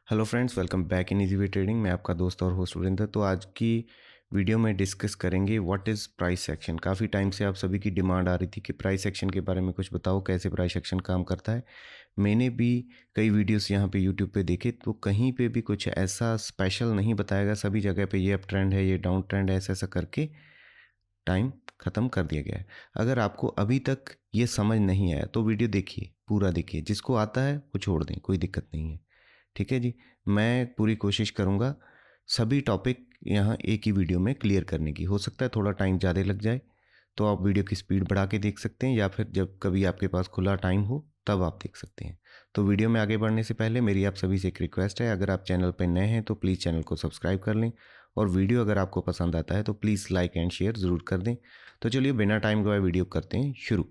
Hello friends, welcome back in easy way trading. मैं आपका दोस्त और होस्ट सुरेंद्र। तो आज की वीडियो में डिस्कस करेंगे व्हाट इज़ प्राइस एक्शन। काफ़ी टाइम से आप सभी की डिमांड आ रही थी कि प्राइस एक्शन के बारे में कुछ बताओ, कैसे प्राइस एक्शन काम करता है। मैंने भी कई वीडियोस यहाँ पे यूट्यूब पे देखे, तो कहीं पे भी कुछ ऐसा स्पेशल नहीं बताया गया। सभी जगह पे ये अप ट्रेंड है, ये डाउन ट्रेंड है, ऐसा ऐसा करके टाइम ख़त्म कर दिया गया है। अगर आपको अभी तक ये समझ नहीं आया तो वीडियो देखिए, पूरा देखिए। जिसको आता है वो छोड़ दें, कोई दिक्कत नहीं है। ठीक है जी। मैं पूरी कोशिश करूँगा सभी टॉपिक यहाँ एक ही वीडियो में क्लियर करने की। हो सकता है थोड़ा टाइम ज़्यादा लग जाए, तो आप वीडियो की स्पीड बढ़ा के देख सकते हैं, या फिर जब कभी आपके पास खुला टाइम हो तब आप देख सकते हैं। तो वीडियो में आगे बढ़ने से पहले मेरी आप सभी से एक रिक्वेस्ट है, अगर आप चैनल पर नए हैं तो प्लीज़ चैनल को सब्सक्राइब कर लें, और वीडियो अगर आपको पसंद आता है तो प्लीज़ लाइक एंड शेयर ज़रूर कर दें। तो चलिए बिना टाइम गवाए वीडियो करते हैं शुरू।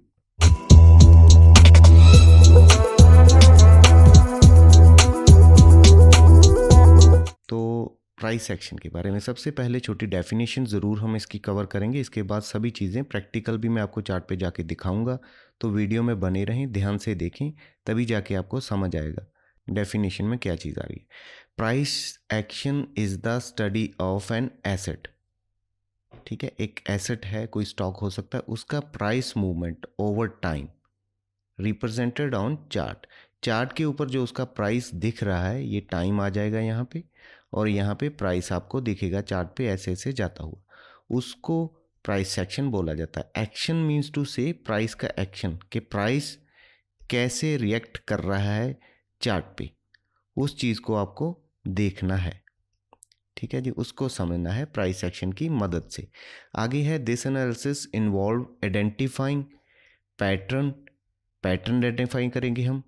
तो प्राइस एक्शन के बारे में सबसे पहले छोटी डेफिनेशन ज़रूर हम इसकी कवर करेंगे। इसके बाद सभी चीज़ें प्रैक्टिकल भी मैं आपको चार्ट पे जाके दिखाऊंगा। तो वीडियो में बने रहें, ध्यान से देखें, तभी जाके आपको समझ आएगा डेफिनेशन में क्या चीज़ आ रही है। Price action is the study of an asset. ठीक है, एक एसेट है, कोई स्टॉक हो सकता है, उसका price movement over time represented on chart. Chart के ऊपर जो उसका प्राइस दिख रहा है, ये टाइम आ जाएगा यहाँ पे, और यहाँ पे प्राइस आपको दिखेगा चार्ट पे ऐसे ऐसे जाता हुआ। उसको प्राइस सेक्शन बोला जाता है। एक्शन मीन्स टू से प्राइस का एक्शन, कि प्राइस कैसे रिएक्ट कर रहा है चार्ट पे, उस चीज़ को आपको देखना है। ठीक है जी, उसको समझना है प्राइस एक्शन की मदद से। आगे है, this analysis involve identifying pattern. Pattern identify करेंगे हम।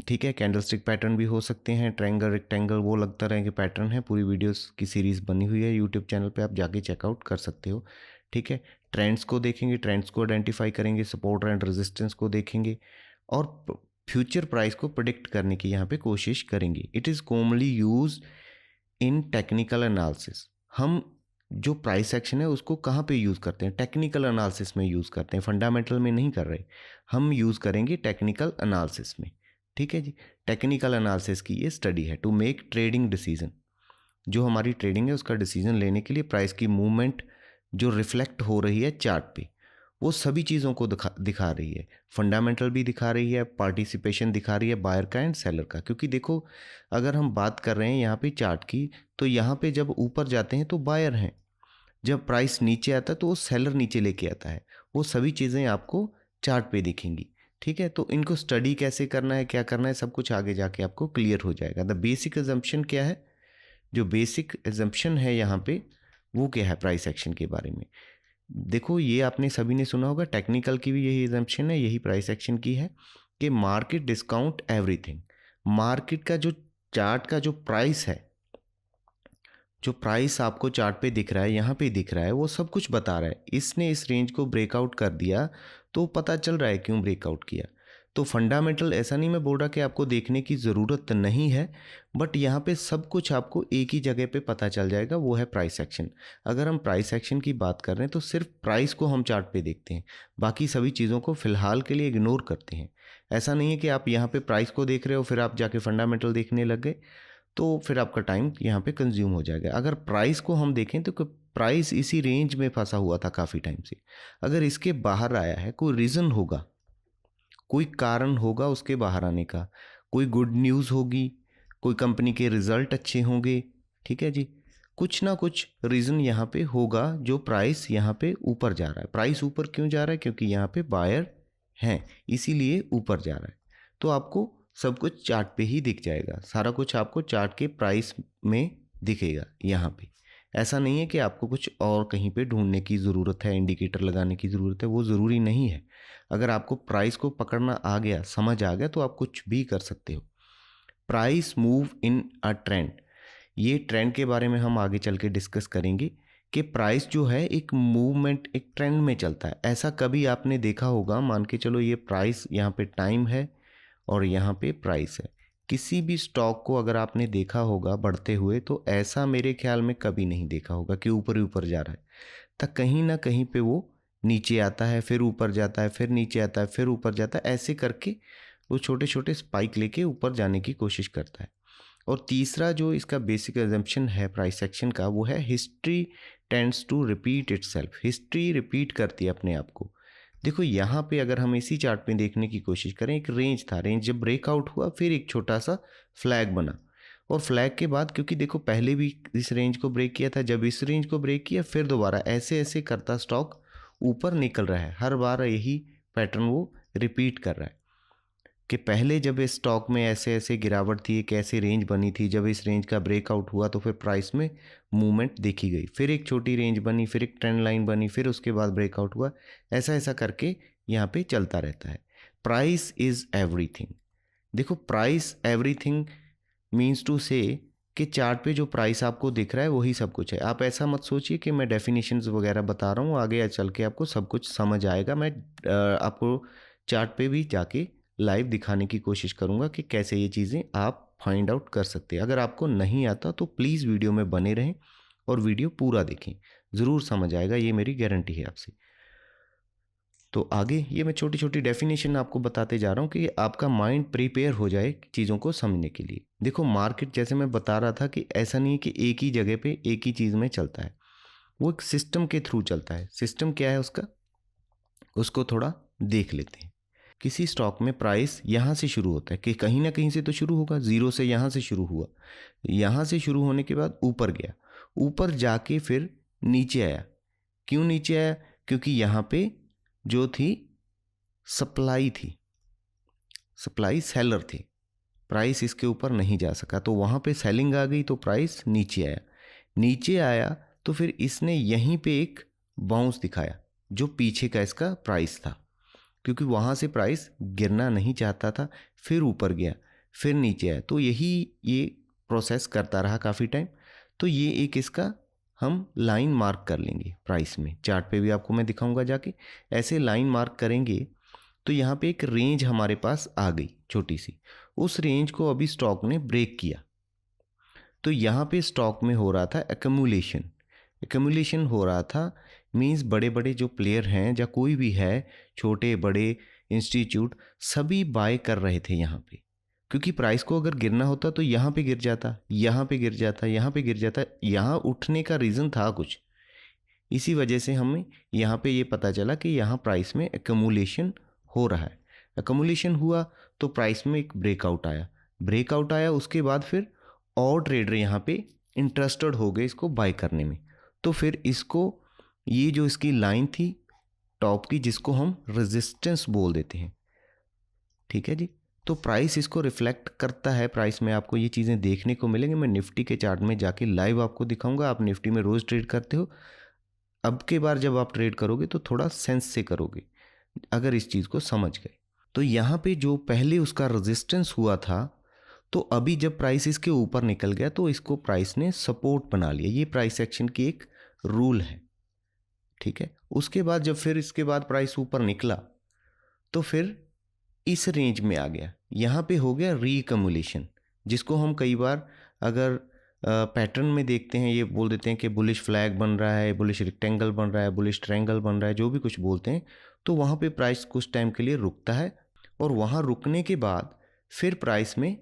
ठीक है, कैंडलस्टिक पैटर्न भी हो सकते हैं, ट्रायंगल, रेक्टेंगल, वो लगता रहे कि पैटर्न है। पूरी वीडियोस की सीरीज़ बनी हुई है यूट्यूब चैनल पे, आप जाके चेकआउट कर सकते हो। ठीक है, ट्रेंड्स को देखेंगे, ट्रेंड्स को आइडेंटिफाई करेंगे, सपोर्ट एंड रेजिस्टेंस को देखेंगे, और फ्यूचर प्राइस को प्रिडिक्ट करने की यहाँ पे कोशिश करेंगे। It is commonly use in technical analysis. हम जो प्राइस एक्शन है उसको कहाँ पे यूज़ करते हैं? टेक्निकल एनालिसिस में यूज़ करते हैं, फंडामेंटल में नहीं कर रहे। हम यूज़ करेंगे टेक्निकल एनालिसिस में। ठीक है जी, टेक्निकल एनालिसिस की ये स्टडी है टू मेक ट्रेडिंग डिसीजन। जो हमारी ट्रेडिंग है उसका डिसीजन लेने के लिए प्राइस की मूवमेंट जो रिफ्लेक्ट हो रही है चार्ट पे, वो सभी चीज़ों को दिखा रही है। फंडामेंटल भी दिखा रही है, पार्टिसिपेशन दिखा रही है बायर का एंड सेलर का। क्योंकि देखो, अगर हम बात कर रहे हैं यहाँ पे चार्ट की, तो यहाँ पे जब ऊपर जाते हैं तो बायर हैं, जब प्राइस नीचे आता है तो वो सेलर नीचे लेके आता है। वो सभी चीज़ें आपको चार्ट पे दिखेंगी। ठीक है, तो इनको स्टडी कैसे करना है, क्या करना है, सब कुछ आगे जाके आपको क्लियर हो जाएगा। द बेसिक एजम्पशन क्या है? जो बेसिक एजम्पशन है यहाँ पे, वो क्या है प्राइस एक्शन के बारे में? देखो, ये आपने सभी ने सुना होगा, टेक्निकल की भी यही एजम्पशन है, यही प्राइस एक्शन की है, कि मार्केट डिस्काउंट एवरीथिंग। मार्केट का जो चार्ट का जो प्राइस है, जो प्राइस आपको चार्ट पे दिख रहा है, यहाँ पे दिख रहा है, वो सब कुछ बता रहा है। इसने इस रेंज को ब्रेकआउट कर दिया तो पता चल रहा है क्यों ब्रेकआउट किया। तो फंडामेंटल ऐसा नहीं मैं बोल रहा कि आपको देखने की ज़रूरत नहीं है, बट यहाँ पे सब कुछ आपको एक ही जगह पे पता चल जाएगा, वो है प्राइस एक्शन। अगर हम प्राइस एक्शन की बात कर रहे हैं तो सिर्फ प्राइस को हम चार्ट पे देखते हैं, बाकी सभी चीज़ों को फ़िलहाल के लिए इग्नोर करते हैं। ऐसा नहीं है कि आप यहाँ पे प्राइस को देख रहे हो फिर आप जाके फंडामेंटल देखने लग गए, तो फिर आपका टाइम यहाँ पे कंज्यूम हो जाएगा। अगर प्राइस को हम देखें तो प्राइस इसी रेंज में फंसा हुआ था काफ़ी टाइम से। अगर इसके बाहर आया है, कोई रीज़न होगा, कोई कारण होगा उसके बाहर आने का, कोई गुड न्यूज़ होगी, कोई कंपनी के रिजल्ट अच्छे होंगे। ठीक है जी, कुछ ना कुछ रीज़न यहाँ पे होगा जो प्राइस यहाँ पे ऊपर जा रहा है। प्राइस ऊपर क्यों जा रहा है? क्योंकि यहाँ पे बायर हैं, इसीलिए ऊपर जा रहा है। तो आपको सब कुछ चार्ट पे ही दिख जाएगा, सारा कुछ आपको चार्ट के प्राइस में दिखेगा यहाँ पे। ऐसा नहीं है कि आपको कुछ और कहीं पे ढूंढने की ज़रूरत है, इंडिकेटर लगाने की ज़रूरत है, वो ज़रूरी नहीं है। अगर आपको प्राइस को पकड़ना आ गया, समझ आ गया, तो आप कुछ भी कर सकते हो। Price move in a trend, ये ट्रेंड के बारे में हम आगे चल के डिस्कस करेंगे कि प्राइस जो है एक मूवमेंट, एक ट्रेंड में चलता है। ऐसा कभी आपने देखा होगा, मान के चलो ये प्राइस, यहाँ पे टाइम है और यहाँ पे प्राइस है। किसी भी स्टॉक को अगर आपने देखा होगा बढ़ते हुए, तो ऐसा मेरे ख्याल में कभी नहीं देखा होगा कि ऊपर ही ऊपर जा रहा है। तक कहीं ना कहीं पे वो नीचे आता है, फिर ऊपर जाता है, फिर नीचे आता है, फिर ऊपर जाता है, ऐसे करके वो छोटे छोटे स्पाइक लेके ऊपर जाने की कोशिश करता है। और तीसरा जो इसका बेसिक एजम्पशन है प्राइस एक्शन का, वो है history tends to repeat itself. History repeat करती है अपने आप को। देखो यहाँ पे अगर हम इसी चार्ट में देखने की कोशिश करें, एक रेंज था, रेंज जब ब्रेकआउट हुआ फिर एक छोटा सा फ्लैग बना, और फ्लैग के बाद क्योंकि देखो पहले भी इस रेंज को ब्रेक किया था, जब इस रेंज को ब्रेक किया फिर दोबारा ऐसे ऐसे करता स्टॉक ऊपर निकल रहा है। हर बार यही पैटर्न वो रिपीट कर रहा है कि पहले जब इस स्टॉक में ऐसे ऐसे गिरावट थी, एक ऐसी रेंज बनी थी, जब इस रेंज का ब्रेकआउट हुआ तो फिर प्राइस में मूवमेंट देखी गई, फिर एक छोटी रेंज बनी, फिर एक ट्रेंड लाइन बनी, फिर उसके बाद ब्रेकआउट हुआ, ऐसा ऐसा करके यहाँ पे चलता रहता है। Price is everything. देखो प्राइस एवरीथिंग मीन्स टू से कि चार्ट पे जो प्राइस आपको दिख रहा है वही सब कुछ है। आप ऐसा मत सोचिए कि मैं डेफिनेशंस वगैरह बता रहा हूँ, आगे चल के आपको सब कुछ समझ आएगा। मैं आपको चार्ट पे भी जाके लाइव दिखाने की कोशिश करूँगा कि कैसे ये चीज़ें आप फाइंड आउट कर सकते हैं। अगर आपको नहीं आता तो प्लीज़ वीडियो में बने रहें और वीडियो पूरा देखें, ज़रूर समझ आएगा, ये मेरी गारंटी है आपसे। तो आगे ये मैं छोटी छोटी डेफिनेशन आपको बताते जा रहा हूँ कि आपका माइंड प्रिपेयर हो जाए चीज़ों को समझने के लिए। देखो मार्केट जैसे मैं बता रहा था कि ऐसा नहीं है कि एक ही जगह पे एक ही चीज़ में चलता है, वो एक सिस्टम के थ्रू चलता है। सिस्टम क्या है उसका, उसको थोड़ा देख लेते हैं। किसी स्टॉक में प्राइस यहाँ से शुरू होता है कि कहीं ना कहीं से तो शुरू होगा, ज़ीरो से यहाँ से शुरू हुआ, यहाँ से शुरू होने के बाद ऊपर गया, ऊपर जाके फिर नीचे आया। क्यों नीचे आया? क्योंकि यहाँ पे जो थी सप्लाई थी, सप्लाई सेलर थी, प्राइस इसके ऊपर नहीं जा सका, तो वहाँ पे सेलिंग आ गई तो प्राइस नीचे आया। नीचे आया तो फिर इसने यहीं पे एक बाउंस दिखाया जो पीछे का इसका प्राइस था, क्योंकि वहाँ से प्राइस गिरना नहीं चाहता था, फिर ऊपर गया, फिर नीचे आया। तो यही ये प्रोसेस करता रहा काफ़ी टाइम। तो ये एक इसका हम लाइन मार्क कर लेंगे प्राइस में, चार्ट पे भी आपको मैं दिखाऊंगा जाके। ऐसे लाइन मार्क करेंगे तो यहाँ पे एक रेंज हमारे पास आ गई छोटी सी, उस रेंज को अभी स्टॉक ने ब्रेक किया। तो यहाँ पे स्टॉक में हो रहा था एक्यूमुलेशन, एक्यूमुलेशन हो रहा था। मींस बड़े बड़े जो प्लेयर हैं या कोई भी है, छोटे बड़े इंस्टीट्यूट, सभी बाय कर रहे थे यहाँ पे, क्योंकि प्राइस को अगर गिरना होता तो यहाँ पे गिर जाता, यहाँ पे गिर जाता, यहाँ पे गिर जाता। यहाँ उठने का रीज़न था कुछ, इसी वजह से हमें यहाँ पे ये पता चला कि यहाँ प्राइस में एक्यूमुलेशन हो रहा है। एक्यूमुलेशन हुआ तो प्राइस में एक ब्रेकआउट आया, ब्रेकआउट आया, उसके बाद फिर और ट्रेडर यहाँ पे इंटरेस्टेड हो गए इसको बाय करने में। तो फिर इसको, ये जो इसकी लाइन थी टॉप की, जिसको हम रेजिस्टेंस बोल देते हैं, ठीक है जी, तो प्राइस इसको रिफ्लेक्ट करता है। प्राइस में आपको ये चीज़ें देखने को मिलेंगी। मैं निफ्टी के चार्ट में जाके लाइव आपको दिखाऊंगा। आप निफ्टी में रोज़ ट्रेड करते हो, अब के बार जब आप ट्रेड करोगे तो थोड़ा सेंस से करोगे, अगर इस चीज़ को समझ गए। तो यहाँ पे जो पहले उसका रेजिस्टेंस हुआ था, तो अभी जब प्राइस इसके ऊपर निकल गया तो इसको प्राइस ने सपोर्ट बना लिया। ये प्राइस एक्शन की एक रूल है, ठीक है। उसके बाद जब फिर इसके बाद प्राइस ऊपर निकला तो फिर इस रेंज में आ गया, यहाँ पे हो गया रीकम्युलेशन, जिसको हम कई बार अगर पैटर्न में देखते हैं, ये बोल देते हैं कि बुलिश फ्लैग बन रहा है, बुलिश रेक्टेंगल बन रहा है, बुलिश ट्रायंगल बन रहा है, जो भी कुछ बोलते हैं। तो वहाँ पे प्राइस कुछ टाइम के लिए रुकता है, और वहाँ रुकने के बाद फिर प्राइस में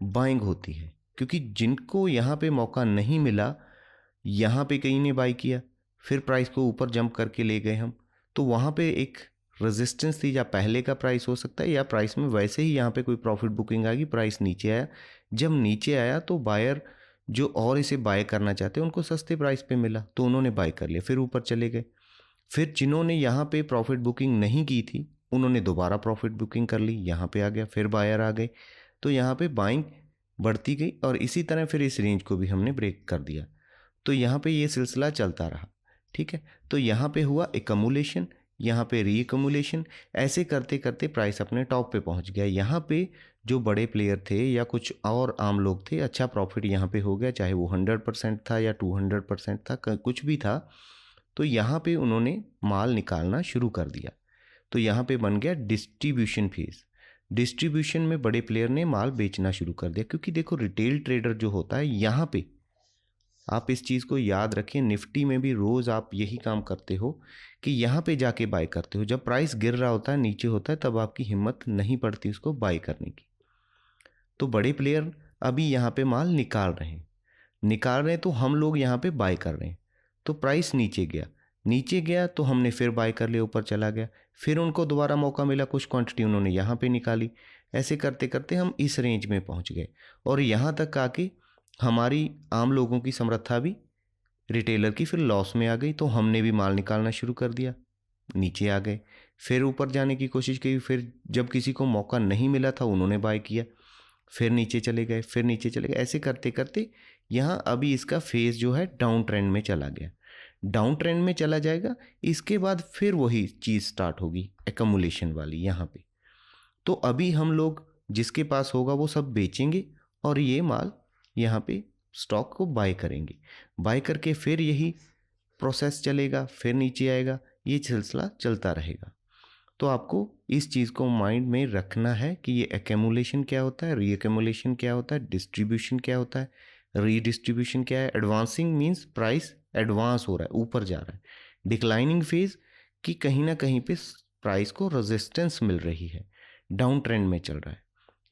बाइंग होती है, क्योंकि जिनको यहाँ पे मौका नहीं मिला, यहाँ पे कहीं ने बाई किया, फिर प्राइस को ऊपर जंप करके ले गए हम, तो वहाँ पे एक रेजिस्टेंस थी, या पहले का प्राइस हो सकता है, या प्राइस में वैसे ही यहाँ पे कोई प्रॉफिट बुकिंग आ गई, प्राइस नीचे आया। जब नीचे आया तो बायर जो और इसे बाय करना चाहते हैं उनको सस्ते प्राइस पे मिला, तो उन्होंने बाय कर लिया, फिर ऊपर चले गए। फिर जिन्होंने यहाँ पे प्रॉफिट बुकिंग नहीं की थी उन्होंने दोबारा प्रॉफिट बुकिंग कर ली, यहाँ पे आ गया, फिर बायर आ गए, तो यहाँ पे बाइंग बढ़ती गई, और इसी तरह फिर इस रेंज को भी हमने ब्रेक कर दिया। तो यहाँ पे ये सिलसिला चलता रहा, ठीक है। तो यहाँ पे हुआ एक्यूमुलेशन, यहाँ पे रीएक्यूमुलेशन, ऐसे करते करते प्राइस अपने टॉप पे पहुँच गया। यहाँ पे जो बड़े प्लेयर थे या कुछ और आम लोग थे, अच्छा प्रॉफिट यहाँ पे हो गया, चाहे वो 100% था या 200% था, कुछ भी था, तो यहाँ पे उन्होंने माल निकालना शुरू कर दिया। तो यहाँ पे बन गया डिस्ट्रीब्यूशन फेज। डिस्ट्रीब्यूशन में बड़े प्लेयर ने माल बेचना शुरू कर दिया, क्योंकि देखो रिटेल ट्रेडर जो होता है, यहाँ पे आप इस चीज़ को याद रखें, निफ्टी में भी रोज़ आप यही काम करते हो कि यहाँ पे जाके बाय करते हो। जब प्राइस गिर रहा होता है, नीचे होता है, तब आपकी हिम्मत नहीं पड़ती उसको बाय करने की। तो बड़े प्लेयर अभी यहाँ पे माल निकाल रहे हैं तो हम लोग यहाँ पे बाय कर रहे हैं, तो प्राइस नीचे गया तो हमने फिर बाय कर लिया, ऊपर चला गया, फिर उनको दोबारा मौका मिला, कुछ क्वांटिटी उन्होंने यहाँ पे निकाली, ऐसे करते करते हम इस रेंज में पहुँच गए। और यहाँ तक आके हमारी आम लोगों की समर्था भी रिटेलर की फिर लॉस में आ गई, तो हमने भी माल निकालना शुरू कर दिया, नीचे आ गए, फिर ऊपर जाने की कोशिश की, फिर जब किसी को मौका नहीं मिला था उन्होंने बाय किया, फिर नीचे चले गए, ऐसे करते करते यहाँ अभी इसका फेज जो है डाउन ट्रेंड में चला गया, डाउन ट्रेंड में चला जाएगा। इसके बाद फिर वही चीज़ स्टार्ट होगी एकमुलेशन वाली यहाँ पे। तो अभी हम लोग जिसके पास होगा वो सब बेचेंगे और ये माल यहाँ पे स्टॉक को बाय करेंगे, बाय करके फिर यही प्रोसेस चलेगा, फिर नीचे आएगा, ये सिलसिला चलता रहेगा। तो आपको इस चीज़ को माइंड में रखना है कि ये एक्यूमुलेशन क्या होता है, रीएक्यूमुलेशन क्या होता है, डिस्ट्रीब्यूशन क्या होता है, रीडिस्ट्रीब्यूशन क्या है। एडवांसिंग मीन्स प्राइस एडवांस हो रहा है, ऊपर जा रहा है। डिक्लाइनिंग फेज कि कहीं ना कहीं पे प्राइस को रेजिस्टेंस मिल रही है, डाउन ट्रेंड में चल रहा है।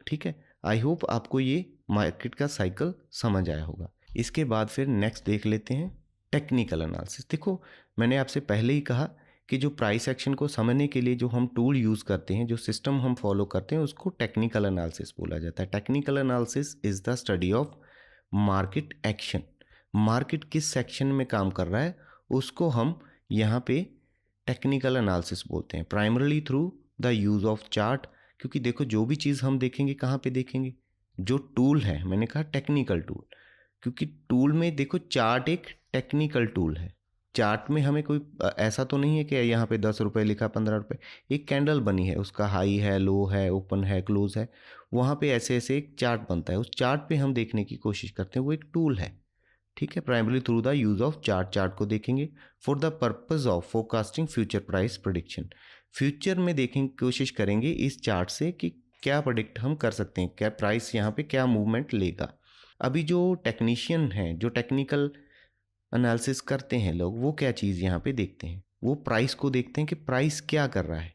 ठीक है, आई होप आपको ये मार्केट का साइकिल समझ आया होगा। इसके बाद फिर नेक्स्ट देख लेते हैं टेक्निकल एनालिसिस। देखो, मैंने आपसे पहले ही कहा कि जो प्राइस एक्शन को समझने के लिए जो हम टूल यूज़ करते हैं, जो सिस्टम हम फॉलो करते हैं, उसको टेक्निकल एनालिसिस बोला जाता है। Technical analysis is the study of market action. Market किस सेक्शन में काम कर रहा है उसको हम यहाँ पे टेक्निकल एनालिसिस बोलते हैं, primarily through the use of chart. क्योंकि देखो, जो भी चीज़ हम देखेंगे कहाँ पे देखेंगे, जो टूल है, मैंने कहा टेक्निकल टूल, क्योंकि टूल में देखो चार्ट एक टेक्निकल टूल है। चार्ट में हमें कोई ऐसा तो नहीं है कि यहाँ पे 10 रुपये लिखा, 15 रुपये, एक कैंडल बनी है, उसका हाई है, लो है, ओपन है, क्लोज है, वहाँ पे ऐसे ऐसे एक चार्ट बनता है, उस चार्ट पे हम देखने की कोशिश करते हैं, वो एक टूल है। ठीक है, primarily through the use of chart को देखेंगे for the purpose of forecasting future price prediction. Future में देखेंगे, कोशिश करेंगे इस चार्ट से कि क्या प्रेडिक्ट हम कर सकते हैं, क्या प्राइस यहाँ पे क्या मूवमेंट लेगा। अभी जो टेक्नीशियन हैं, जो टेक्निकल एनालिसिस करते हैं लोग, वो क्या चीज़ यहाँ पे देखते हैं, वो प्राइस को देखते हैं कि प्राइस क्या कर रहा है।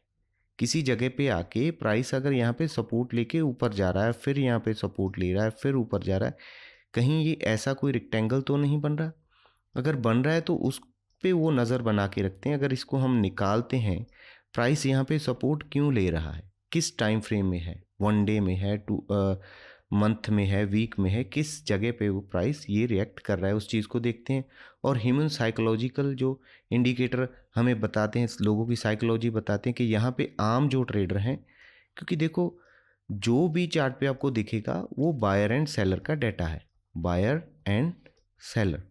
किसी जगह पे आके प्राइस अगर यहाँ पे सपोर्ट लेके ऊपर जा रहा है, फिर यहाँ पे सपोर्ट ले रहा है, फिर ऊपर जा रहा है, कहीं ये ऐसा कोई रेक्टेंगल तो नहीं बन रहा। अगर बन रहा है तो उस पे वो नज़र बना के रखते हैं। अगर इसको हम निकालते हैं, प्राइस यहाँ पे सपोर्ट क्यों ले रहा है, किस टाइम फ्रेम में है, 1 डे में है, मंथ में है, वीक में है, किस जगह पे वो प्राइस ये रिएक्ट कर रहा है, उस चीज़ को देखते हैं। और ह्यूमन साइकोलॉजिकल जो इंडिकेटर हमें बताते हैं, लोगों की साइकोलॉजी बताते हैं कि यहाँ पे आम जो ट्रेडर हैं, क्योंकि देखो जो भी चार्ट पे आपको दिखेगा वो बायर एंड सेलर का डाटा है, बायर एंड सेलर,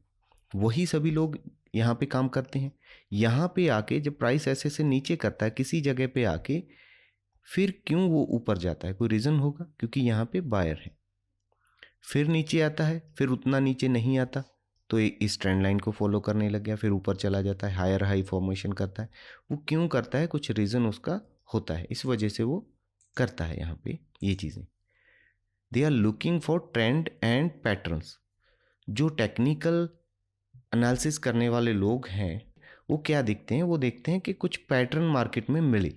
वही सभी लोग यहाँ पे काम करते हैं। यहाँ पे आके जब प्राइस ऐसे से नीचे करता है किसी जगह पे आके, फिर क्यों वो ऊपर जाता है, कोई रीज़न होगा, क्योंकि यहाँ पे बायर है। फिर नीचे आता है, फिर उतना नीचे नहीं आता, तो इस ट्रेंड लाइन को फॉलो करने लग गया, फिर ऊपर चला जाता है, हायर हाई फॉर्मेशन करता है। वो क्यों करता है, कुछ रीज़न उसका होता है, इस वजह से वो करता है यहाँ पे ये चीज़ें। They are looking for trend and patterns. जो टेक्निकल एनालिसिस करने वाले लोग हैं वो क्या देखते हैं, वो देखते हैं कि कुछ पैटर्न मार्केट में मिले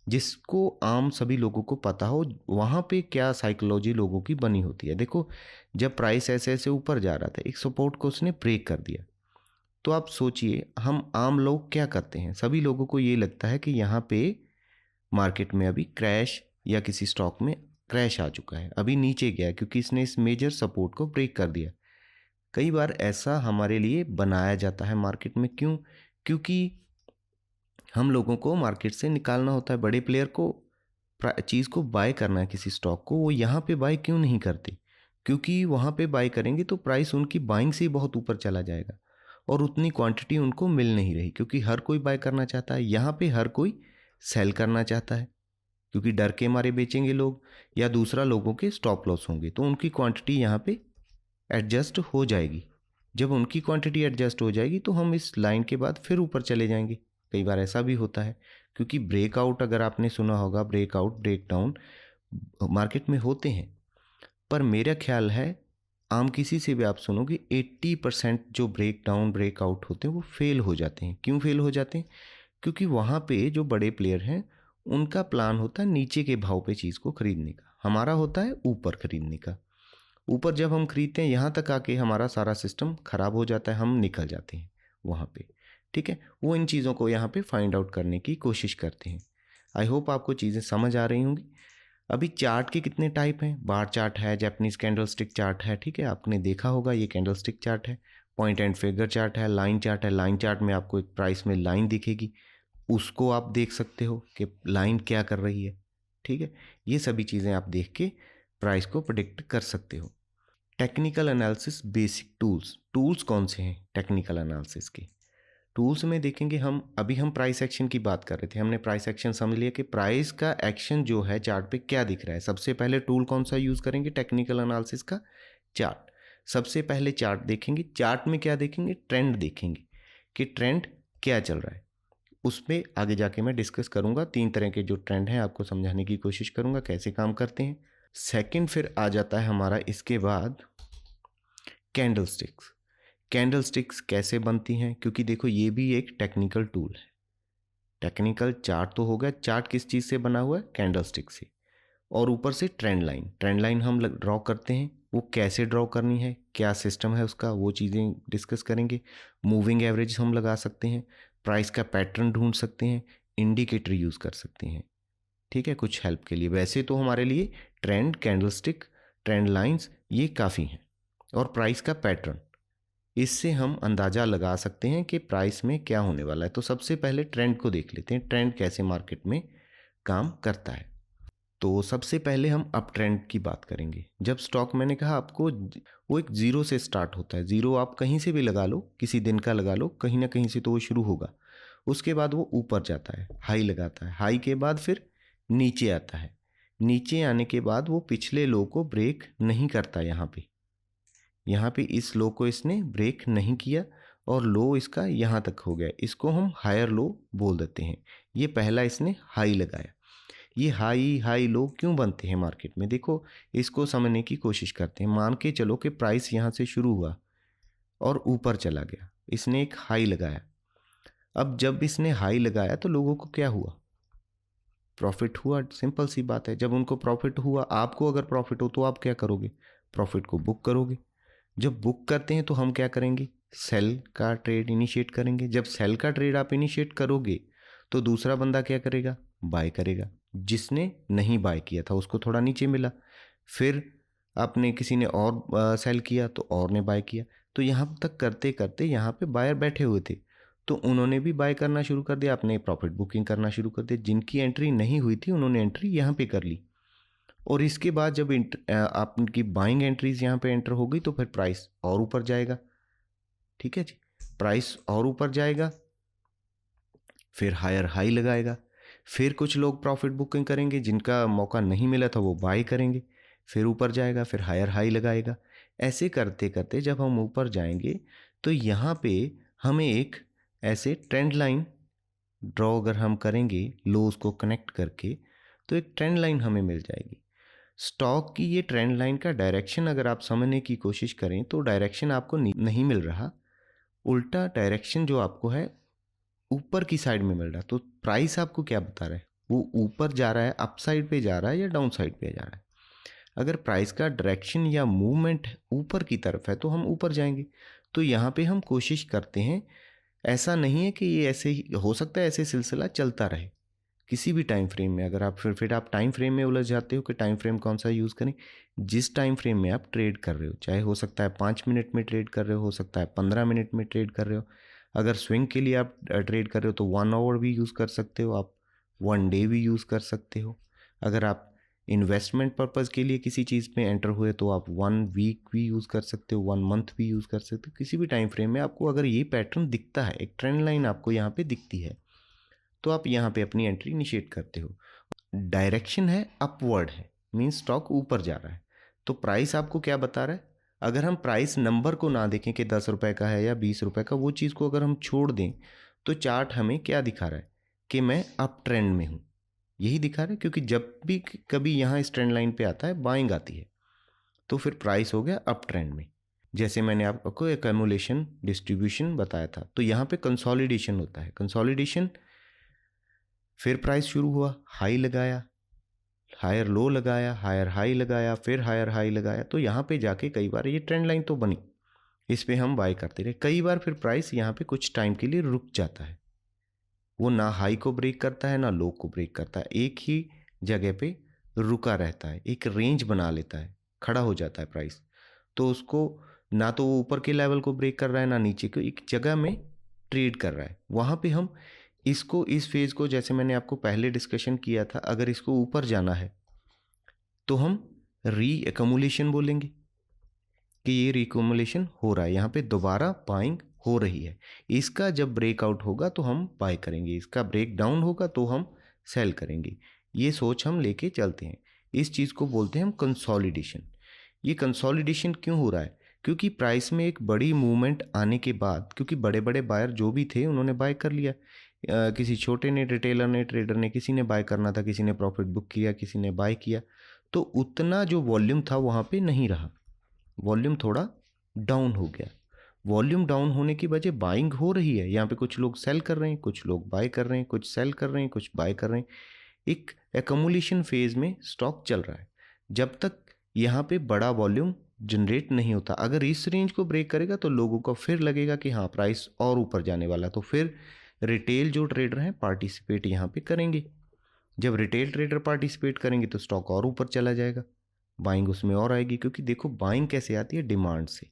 जिसको आम सभी लोगों को पता हो, वहाँ पे क्या साइकोलॉजी लोगों की बनी होती है। देखो, जब प्राइस ऐसे ऐसे ऊपर जा रहा था, एक सपोर्ट को उसने ब्रेक कर दिया, तो आप सोचिए हम आम लोग क्या करते हैं। सभी लोगों को ये लगता है कि यहाँ पे मार्केट में अभी क्रैश या किसी स्टॉक में क्रैश आ चुका है, अभी नीचे गया क्योंकि इसने इस मेजर सपोर्ट को ब्रेक कर दिया। कई बार ऐसा हमारे लिए बनाया जाता है मार्केट में, क्यों, क्योंकि हम लोगों को मार्केट से निकालना होता है। बड़े प्लेयर को चीज़ को बाय करना है, किसी स्टॉक को, वो यहाँ पे बाय क्यों नहीं करते, क्योंकि वहाँ पे बाय करेंगे तो प्राइस उनकी बाइंग से ही बहुत ऊपर चला जाएगा और उतनी क्वांटिटी उनको मिल नहीं रही, क्योंकि हर कोई बाय करना चाहता है। यहाँ पे हर कोई सेल करना चाहता है, क्योंकि डर के मारे बेचेंगे लोग, या दूसरा लोगों के स्टॉप लॉस होंगे, तो उनकी क्वांटिटी यहाँ पे एडजस्ट हो जाएगी। जब उनकी क्वांटिटी एडजस्ट हो जाएगी तो हम इस लाइन के बाद फिर ऊपर चले जाएंगे। कई बार ऐसा भी होता है, क्योंकि ब्रेकआउट, अगर आपने सुना होगा, ब्रेकआउट ब्रेकडाउन मार्केट में होते हैं, पर मेरा ख्याल है आम किसी से भी आप सुनोगे 80% जो ब्रेकडाउन ब्रेकआउट होते हैं वो फेल हो जाते हैं। क्यों फेल हो जाते हैं, क्योंकि वहाँ पे जो बड़े प्लेयर हैं उनका प्लान होता है नीचे के भाव पे चीज़ को खरीदने का, हमारा होता है ऊपर खरीदने का। ऊपर जब हम खरीदते हैं यहाँ तक आके हमारा सारा सिस्टम ख़राब हो जाता है, हम निकल जाते हैं वहाँ पे। ठीक है, वो इन चीज़ों को यहाँ पे फाइंड आउट करने की कोशिश करते हैं। आई होप आपको चीज़ें समझ आ रही होंगी। अभी चार्ट के कितने टाइप हैं, बार चार्ट है, जैपनीज कैंडलस्टिक चार्ट है, ठीक है, आपने देखा होगा ये कैंडलस्टिक चार्ट है। पॉइंट एंड फिगर चार्ट है, लाइन चार्ट है। लाइन चार्ट में आपको एक प्राइस में लाइन दिखेगी, उसको आप देख सकते हो कि लाइन क्या कर रही है। ठीक है, ये सभी चीज़ें आप देख के प्राइस को प्रिडिक्ट कर सकते हो। टेक्निकल एनालिसिस बेसिक टूल्स कौन से हैं टेक्निकल एनालिसिस के? टूल्स में देखेंगे हम प्राइस एक्शन की बात कर रहे थे, हमने प्राइस एक्शन समझ लिया कि प्राइस का एक्शन जो है चार्ट पे क्या दिख रहा है। सबसे पहले टूल कौन सा यूज़ करेंगे? टेक्निकल एनालिसिस का चार्ट। सबसे पहले चार्ट देखेंगे, चार्ट में क्या देखेंगे? ट्रेंड देखेंगे कि ट्रेंड क्या चल रहा है। उसमें आगे जाके मैं डिस्कस करूंगा, 3 तरह के जो ट्रेंड हैं आपको समझाने की कोशिश करूंगा कैसे काम करते हैं। सेकंड फिर आ जाता है हमारा इसके बाद कैंडलस्टिक्स। कैंडलस्टिक्स कैसे बनती हैं, क्योंकि देखो ये भी एक टेक्निकल टूल है। टेक्निकल चार्ट तो हो गया, चार्ट किस चीज़ से बना हुआ है? कैंडलस्टिक से। और ऊपर से ट्रेंड लाइन हम ड्रॉ करते हैं, वो कैसे ड्रॉ करनी है, क्या सिस्टम है उसका, वो चीज़ें डिस्कस करेंगे। मूविंग एवरेज हम लगा सकते हैं, प्राइस का पैटर्न ढूंढ सकते हैं, इंडिकेटर यूज़ कर सकते हैं। ठीक है, कुछ हेल्प के लिए। वैसे तो हमारे लिए ट्रेंड, कैंडलस्टिक, ट्रेंड लाइंस ये काफ़ी हैं। और प्राइस का पैटर्न, इससे हम अंदाज़ा लगा सकते हैं कि प्राइस में क्या होने वाला है। तो सबसे पहले ट्रेंड को देख लेते हैं, ट्रेंड कैसे मार्केट में काम करता है। तो सबसे पहले हम अप ट्रेंड की बात करेंगे। जब स्टॉक, मैंने कहा आपको, वो एक ज़ीरो से स्टार्ट होता है। ज़ीरो आप कहीं से भी लगा लो, किसी दिन का लगा लो, कहीं ना कहीं से तो वो शुरू होगा। उसके बाद वो ऊपर जाता है, हाई लगाता है, हाई के बाद फिर नीचे आता है। नीचे आने के बाद वो पिछले लो को ब्रेक नहीं करता। यहाँ पे इस लो को इसने ब्रेक नहीं किया और लो इसका यहाँ तक हो गया, इसको हम हायर लो बोल देते हैं। ये पहला इसने हाई लगाया। ये हाई हाई लो क्यों बनते हैं मार्केट में, देखो इसको समझने की कोशिश करते हैं। मान के चलो कि प्राइस यहाँ से शुरू हुआ और ऊपर चला गया, इसने एक हाई लगाया। अब जब इसने हाई लगाया तो लोगों को क्या हुआ? प्रॉफिट हुआ। सिंपल सी बात है, जब उनको प्रॉफिट हुआ, आपको अगर प्रॉफिट हो तो आप क्या करोगे? प्रॉफिट को बुक करोगे। जब बुक करते हैं तो हम क्या करेंगे? सेल का ट्रेड इनिशिएट करेंगे। जब सेल का ट्रेड आप इनिशिएट करोगे तो दूसरा बंदा क्या करेगा? बाय करेगा। जिसने नहीं बाय किया था उसको थोड़ा नीचे मिला, फिर आपने किसी ने और सेल किया तो और ने बाय किया। तो यहाँ तक करते करते यहाँ पे बायर बैठे हुए थे तो उन्होंने भी बाय करना शुरू कर दिया, आपने प्रॉफिट बुकिंग करना शुरू कर दिया। जिनकी एंट्री नहीं हुई थी उन्होंने एंट्री यहाँ पे कर ली। और इसके बाद जब आपकी बाइंग एंट्रीज यहाँ पे एंटर हो गई तो फिर प्राइस और ऊपर जाएगा। ठीक है जी, प्राइस और ऊपर जाएगा, फिर हायर हाई लगाएगा। फिर कुछ लोग प्रॉफिट बुकिंग करेंगे, जिनका मौका नहीं मिला था वो बाय करेंगे, फिर ऊपर जाएगा, फिर हायर हाई लगाएगा। ऐसे करते करते जब हम ऊपर जाएंगे तो यहाँ पे हमें एक ऐसे ट्रेंड लाइन ड्रॉ अगर हम करेंगे लोज को कनेक्ट करके तो एक ट्रेंड लाइन हमें मिल जाएगी। स्टॉक की ये ट्रेंड लाइन का डायरेक्शन अगर आप समझने की कोशिश करें तो डायरेक्शन आपको नहीं मिल रहा, उल्टा डायरेक्शन जो आपको है ऊपर की साइड में मिल रहा। तो प्राइस आपको क्या बता रहा है? वो ऊपर जा रहा है, अप साइड पे जा रहा है या डाउन साइड पे जा रहा है? अगर प्राइस का डायरेक्शन या मूवमेंट ऊपर की तरफ है तो हम ऊपर जाएंगे। तो यहाँ पे हम कोशिश करते हैं, ऐसा नहीं है कि ये ऐसे ही हो सकता है, ऐसे सिलसिला चलता रहे किसी भी टाइम फ्रेम में। अगर आप फिर आप टाइम फ्रेम में उलझ जाते हो कि टाइम फ्रेम कौन सा यूज़ करें। जिस टाइम फ्रेम में आप ट्रेड कर रहे हो, चाहे हो सकता है 5 मिनट में ट्रेड कर रहे हो सकता है 15 मिनट में ट्रेड कर रहे हो। अगर स्विंग के लिए आप ट्रेड कर रहे हो तो 1 आवर भी यूज़ कर सकते हो, आप 1 डे भी यूज़ कर सकते हो। अगर आप इन्वेस्टमेंट पर्पज़ के लिए किसी चीज़ में एंटर हुए तो आप 1 वीक भी यूज़ कर सकते हो, 1 मंथ भी यूज़ कर सकते हो। किसी भी टाइम फ्रेम में आपको अगर ये पैटर्न दिखता है, एक ट्रेंड लाइन आपको यहाँ पे दिखती है, तो आप यहाँ पे अपनी एंट्री इनिशिएट करते हो। डायरेक्शन है अपवर्ड है, मीन्स स्टॉक ऊपर जा रहा है। तो प्राइस आपको क्या बता रहा है? अगर हम प्राइस नंबर को ना देखें कि 10 रुपये का है या 20 रुपये का, वो चीज़ को अगर हम छोड़ दें तो चार्ट हमें क्या दिखा रहा है कि मैं अप ट्रेंड में हूँ, यही दिखा रहा है। क्योंकि जब भी कभी यहाँ इस ट्रेंड लाइन पे आता है, बाइंग आती है, तो फिर प्राइस हो गया अप ट्रेंड में। जैसे मैंने आपको एक्यूमुलेशन डिस्ट्रीब्यूशन बताया था, तो यहाँ पे कंसोलिडेशन होता है। कंसोलिडेशन, फिर प्राइस शुरू हुआ, हाई लगाया, हायर लो लगाया, हायर हाई लगाया, फिर हायर हाई लगाया, तो यहाँ पे जाके कई बार ये ट्रेंड लाइन तो बनी, इस पे हम बाय करते रहे। कई बार फिर प्राइस यहाँ पे कुछ टाइम के लिए रुक जाता है, वो ना हाई को ब्रेक करता है ना लो को ब्रेक करता है, एक ही जगह पे रुका रहता है, एक रेंज बना लेता है, खड़ा हो जाता है प्राइस। तो उसको ना तो वो ऊपर के लेवल को ब्रेक कर रहा है ना नीचे को, एक जगह में ट्रेड कर रहा है। वहाँ पे हम इसको, इस फेज को, जैसे मैंने आपको पहले डिस्कशन किया था, अगर इसको ऊपर जाना है तो हम री एकमुलेशन बोलेंगे कि ये रिकमुलेशन हो रहा है, यहाँ पे दोबारा बाइंग हो रही है। इसका जब ब्रेकआउट होगा तो हम बाय करेंगे, इसका ब्रेक डाउन होगा तो हम सेल करेंगे। ये सोच हम लेके चलते हैं। इस चीज़ को बोलते हैं हम कंसोलिडेशन। ये कंसोलिडेशन क्यों हो रहा है? क्योंकि प्राइस में एक बड़ी मूवमेंट आने के बाद, क्योंकि बड़े बड़े बायर जो भी थे उन्होंने बाय कर लिया, किसी छोटे ने, रिटेलर ने, ट्रेडर ने, किसी ने बाय करना था, किसी ने प्रॉफिट बुक किया, किसी ने बाय किया, तो उतना जो वॉल्यूम था वहाँ पे नहीं रहा, वॉल्यूम थोड़ा डाउन हो गया। वॉल्यूम डाउन होने की वजह बाइंग हो रही है, यहाँ पे कुछ लोग सेल कर रहे हैं, कुछ लोग बाय कर रहे हैं, कुछ सेल कर रहे हैं, कुछ बाय कर रहे हैं। एक एकमुलेशन फेज में स्टॉक चल रहा है। जब तक यहाँ पे बड़ा वॉल्यूम जनरेट नहीं होता, अगर इस रेंज को ब्रेक करेगा तो लोगों को फिर लगेगा कि हाँ प्राइस और ऊपर जाने वाला, तो फिर रिटेल जो ट्रेडर हैं पार्टिसिपेट यहाँ पे करेंगे। जब रिटेल ट्रेडर पार्टिसिपेट करेंगे तो स्टॉक और ऊपर चला जाएगा, बाइंग उसमें और आएगी। क्योंकि देखो बाइंग कैसे आती है? डिमांड से।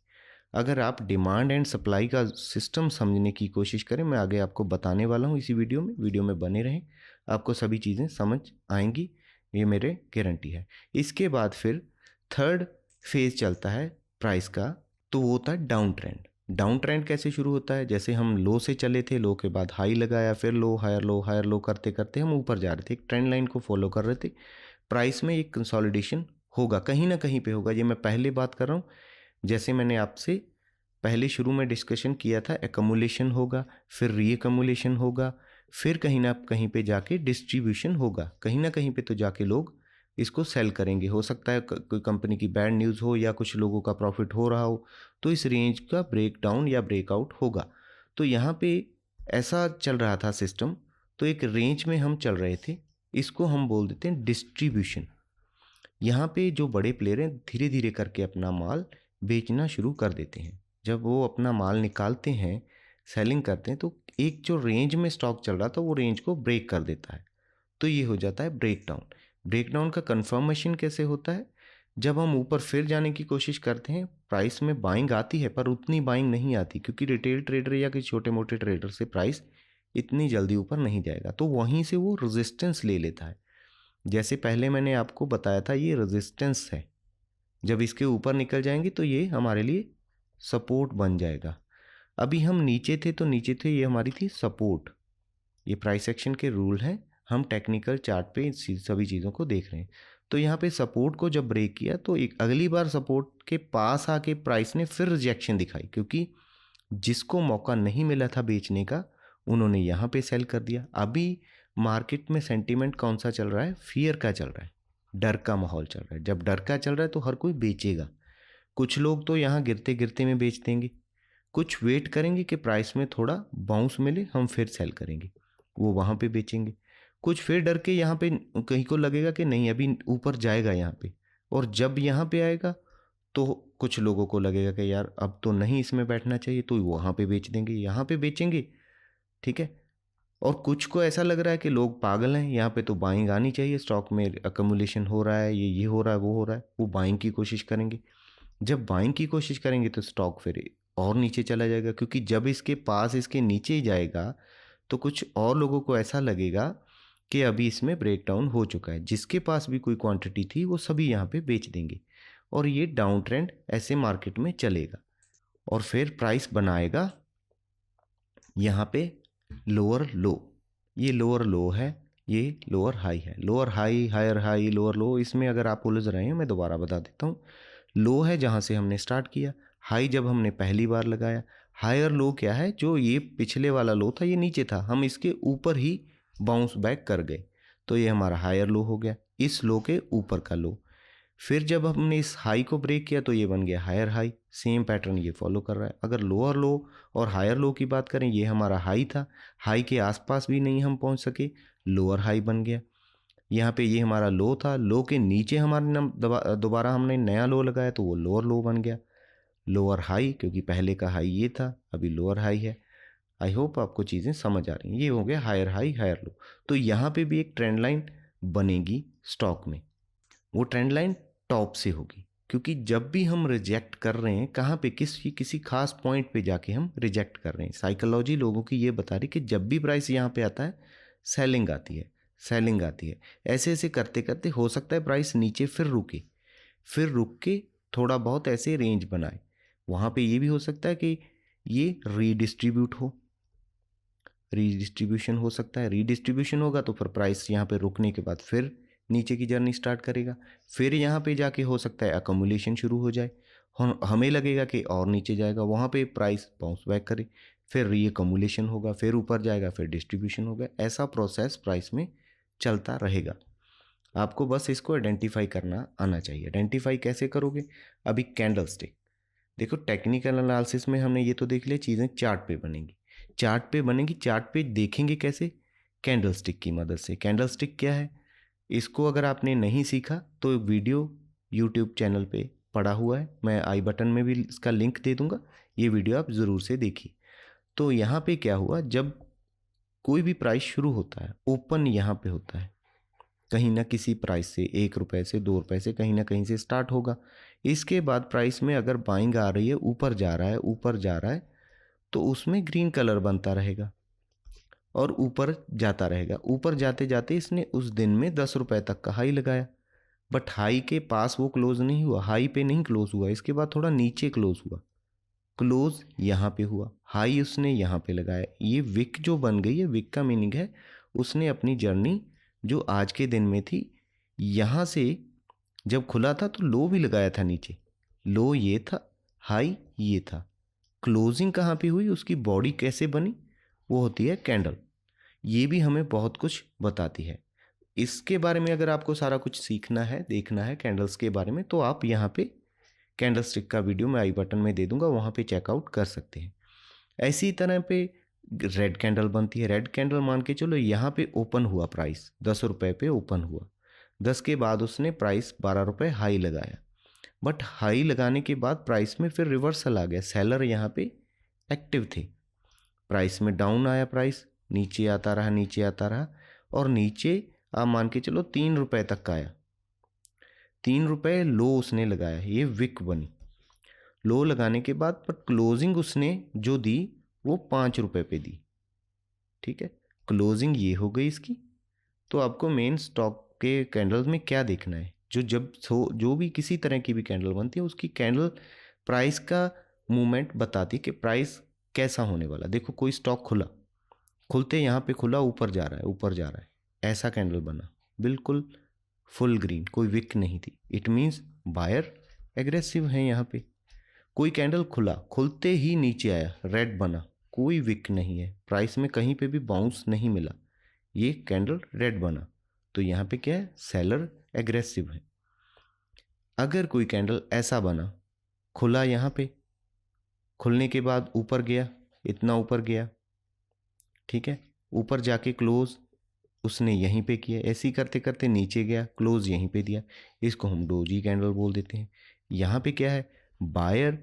अगर आप डिमांड एंड सप्लाई का सिस्टम समझने की कोशिश करें, मैं आगे आपको बताने वाला हूँ इसी वीडियो में बने रहें, आपको सभी चीज़ें समझ आएंगी, ये मेरे गारंटी है। इसके बाद फिर थर्ड फेज चलता है प्राइस का, तो वो होता है डाउन ट्रेंड। डाउन ट्रेंड कैसे शुरू होता है? जैसे हम लो से चले थे, लो के बाद हाई लगाया, फिर लो, हायर लो करते करते हम ऊपर जा रहे थे, एक ट्रेंड लाइन को फॉलो कर रहे थे। प्राइस में एक कंसोलिडेशन होगा, कहीं ना कहीं पे होगा, ये मैं पहले बात कर रहा हूँ। जैसे मैंने आपसे पहले शुरू में डिस्कशन किया था, एकमुलेशन होगा, फिर रीएकमुलेशन होगा, फिर कहीं ना कहीं पे जाके डिस्ट्रीब्यूशन होगा, कहीं ना कहीं पे तो जाके लोग इसको सेल करेंगे। हो सकता है कोई कंपनी की बैड न्यूज़ हो या कुछ लोगों का प्रॉफिट हो रहा हो, तो इस रेंज का ब्रेक डाउन या ब्रेकआउट होगा। तो यहाँ पे ऐसा चल रहा था सिस्टम, तो एक रेंज में हम चल रहे थे, इसको हम बोल देते हैं डिस्ट्रीब्यूशन। यहाँ पे जो बड़े प्लेयर हैं धीरे धीरे करके अपना माल बेचना शुरू कर देते हैं। जब वो अपना माल निकालते हैं, सेलिंग करते हैं, तो एक जो रेंज में स्टॉक चल रहा था वो रेंज को ब्रेक कर देता है, तो ये हो जाता है ब्रेक डाउन। ब्रेक डाउन का कंफर्मेशन कैसे होता है? जब हम ऊपर फिर जाने की कोशिश करते हैं, प्राइस में बाइंग आती है पर उतनी बाइंग नहीं आती, क्योंकि रिटेल ट्रेडर या किसी छोटे मोटे ट्रेडर से प्राइस इतनी जल्दी ऊपर नहीं जाएगा, तो वहीं से वो रेजिस्टेंस ले लेता है। जैसे पहले मैंने आपको बताया था, ये रेजिस्टेंस है, जब इसके ऊपर निकल जाएंगे तो ये हमारे लिए सपोर्ट बन जाएगा। अभी हम नीचे थे तो नीचे थे, ये हमारी थी सपोर्ट। ये प्राइस एक्शन के रूल हैं, हम टेक्निकल चार्ट पे सभी चीज़ों को देख रहे हैं। तो यहाँ पे सपोर्ट को जब ब्रेक किया तो एक अगली बार सपोर्ट के पास आके प्राइस ने फिर रिजेक्शन दिखाई, क्योंकि जिसको मौका नहीं मिला था बेचने का उन्होंने यहाँ पे सेल कर दिया। अभी मार्केट में सेंटीमेंट कौन सा चल रहा है? फियर का चल रहा है, डर का माहौल चल रहा है। जब डर का चल रहा है तो हर कोई बेचेगा। कुछ लोग तो यहाँ गिरते गिरते में बेच देंगे, कुछ वेट करेंगे कि प्राइस में थोड़ा बाउंस मिले, हम फिर सेल करेंगे, वो वहाँ पे बेचेंगे। कुछ फिर डर के यहाँ पे, कहीं को लगेगा कि नहीं अभी ऊपर जाएगा यहाँ पे, और जब यहाँ पे आएगा तो कुछ लोगों को लगेगा कि यार अब तो नहीं इसमें बैठना चाहिए, तो वहाँ पे बेच देंगे, यहाँ पे बेचेंगे, ठीक है। और कुछ को ऐसा लग रहा है कि लोग पागल हैं, यहाँ पे तो बाइंग आनी चाहिए, स्टॉक में अकमुलेशन हो रहा है, ये हो रहा है, वो हो रहा है, वो बाइंग की कोशिश करेंगे। जब बाइंग की कोशिश करेंगे तो स्टॉक फिर और नीचे चला जाएगा, क्योंकि जब इसके पास इसके नीचे जाएगा तो कुछ और लोगों को ऐसा लगेगा कि अभी इसमें ब्रेकडाउन हो चुका है, जिसके पास भी कोई क्वांटिटी थी वो सभी यहाँ पे बेच देंगे, और ये डाउन ट्रेंड ऐसे मार्केट में चलेगा। और फिर प्राइस बनाएगा यहाँ पे लोअर लो, ये लोअर लो है, ये लोअर हाई है, lower high, higher high, lower low. इसमें अगर आप उलझ रहे हैं मैं दोबारा बता देता हूँ। लो है जहाँ से हमने स्टार्ट किया, हाई जब हमने पहली बार लगाया। हायर लो क्या है? जो ये पिछले वाला लो था ये नीचे था, हम इसके ऊपर ही बाउंस बैक कर गए, तो ये हमारा हायर लो हो गया, इस लो के ऊपर का लो। फिर जब हमने इस हाई को ब्रेक किया तो ये बन गया हायर हाई, सेम पैटर्न ये फॉलो कर रहा है। अगर लोअर लो और हायर लो की बात करें, ये हमारा हाई था, हाई के आसपास भी नहीं हम पहुंच सके, लोअर हाई बन गया। यहाँ पे ये हमारा लो था, लो के नीचे हमारे दोबारा हमने नया लो लगाया तो वो लोअर लो बन गया, लोअर हाई, क्योंकि पहले का हाई ये था, अभी लोअर हाई है। आई होप आपको चीज़ें समझ आ रही हैं। ये हो गया हायर हाई हायर लो। तो यहाँ पे भी एक ट्रेंड लाइन बनेगी स्टॉक में, वो ट्रेंड लाइन टॉप से होगी, क्योंकि जब भी हम रिजेक्ट कर रहे हैं कहाँ पे, किसी खास पॉइंट पे जाके हम रिजेक्ट कर रहे हैं। साइकोलॉजी लोगों की ये बता रही कि जब भी प्राइस यहाँ पे आता है सेलिंग आती है, सेलिंग आती है। ऐसे ऐसे करते करते हो सकता है प्राइस नीचे फिर रुक के थोड़ा बहुत ऐसे रेंज बनाए। वहाँ पे ये भी हो सकता है कि ये रीडिस्ट्रीब्यूशन हो सकता है। रीडिस्ट्रीब्यूशन होगा तो फिर प्राइस यहाँ पे रुकने के बाद फिर नीचे की जर्नी स्टार्ट करेगा, फिर यहाँ पे जाके हो सकता है अकोमुलेशन शुरू हो जाए, हमें लगेगा कि और नीचे जाएगा, वहाँ पे प्राइस बाउंस बैक करे, फिर रीअकोमुलेशन होगा, फिर ऊपर जाएगा, फिर डिस्ट्रीब्यूशन होगा। ऐसा प्रोसेस प्राइस में चलता रहेगा। आपको बस इसको आइडेंटिफाई करना आना चाहिए। आइडेंटिफाई कैसे करोगे? अभी कैंडल स्टिक देखो, टेक्निकल एनालिसिस में हमने ये तो देख लिया, चीज़ें चार्ट पे बनेंगी, चार्ट पे देखेंगे कैसे? कैंडल स्टिक की मदद से। कैंडल स्टिक क्या है, इसको अगर आपने नहीं सीखा तो वीडियो यूट्यूब चैनल पे पड़ा हुआ है, मैं आई बटन में भी इसका लिंक दे दूंगा, ये वीडियो आप ज़रूर से देखिए। तो यहाँ पे क्या हुआ, जब कोई भी प्राइस शुरू होता है, ओपन यहाँ पे होता है, कहीं ना किसी प्राइस से, 1 रुपये से, 2 रुपये से, कहीं ना कहीं से स्टार्ट होगा। इसके बाद प्राइस में अगर बाइंग आ रही है, ऊपर जा रहा है, तो उसमें ग्रीन कलर बनता रहेगा और ऊपर जाता रहेगा। ऊपर जाते जाते इसने उस दिन में 10 रुपये तक का हाई लगाया, बट हाई के पास वो क्लोज नहीं हुआ, हाई पे नहीं क्लोज हुआ, इसके बाद थोड़ा नीचे क्लोज हुआ, क्लोज यहाँ पे हुआ, हाई उसने यहाँ पे लगाया। ये विक जो बन गई है, विक का मीनिंग है उसने अपनी जर्नी जो आज के दिन में थी, यहाँ से जब खुला था तो लो भी लगाया था नीचे, लो ये था, हाई ये था, क्लोजिंग कहाँ पे हुई, उसकी बॉडी कैसे बनी, वो होती है कैंडल। ये भी हमें बहुत कुछ बताती है। इसके बारे में अगर आपको सारा कुछ सीखना है, देखना है कैंडल्स के बारे में, तो आप यहाँ पे कैंडल स्टिक का वीडियो मैं आई बटन में दे दूंगा, वहाँ पे चेकआउट कर सकते हैं। ऐसी तरह पे रेड कैंडल बनती है। रेड कैंडल मान के चलो यहाँ पे ओपन हुआ, प्राइस 10 रुपये पे ओपन हुआ, 10 के बाद उसने प्राइस 12 रुपये हाई लगाया, बट हाई लगाने के बाद प्राइस में फिर रिवर्सल आ गया, सेलर यहाँ पे एक्टिव थे, प्राइस में डाउन आया, प्राइस नीचे आता रहा और नीचे आप मान के चलो 3 रुपये तक का आया, 3 रुपये लो उसने लगाया, ये विक बनी। लो लगाने के बाद पर क्लोजिंग उसने जो दी वो 5 रुपये पे दी, ठीक है, क्लोजिंग ये हो गई इसकी। तो आपको मेन स्टॉक के कैंडल्स में क्या देखना है, जो भी किसी तरह की भी कैंडल बनती है, उसकी कैंडल प्राइस का मूवमेंट बताती कि प्राइस कैसा होने वाला। देखो कोई स्टॉक खुलते यहाँ पे खुला, ऊपर जा रहा है, ऐसा कैंडल बना, बिल्कुल फुल ग्रीन, कोई विक नहीं थी, इट मीन्स बायर एग्रेसिव है यहाँ पे। कोई कैंडल खुलते ही नीचे आया, रेड बना, कोई विक नहीं है, प्राइस में कहीं पे भी बाउंस नहीं मिला, ये कैंडल रेड बना, तो यहाँ पे क्या है, सेलर एग्रेसिव है। अगर कोई कैंडल ऐसा बना, खुला यहाँ पे, खुलने के बाद ऊपर गया, इतना ऊपर गया, ठीक है, ऊपर जाके क्लोज उसने यहीं पे किया, ऐसे ही करते करते नीचे गया, क्लोज यहीं पे दिया, इसको हम डोजी कैंडल बोल देते हैं। यहाँ पे क्या है, buyer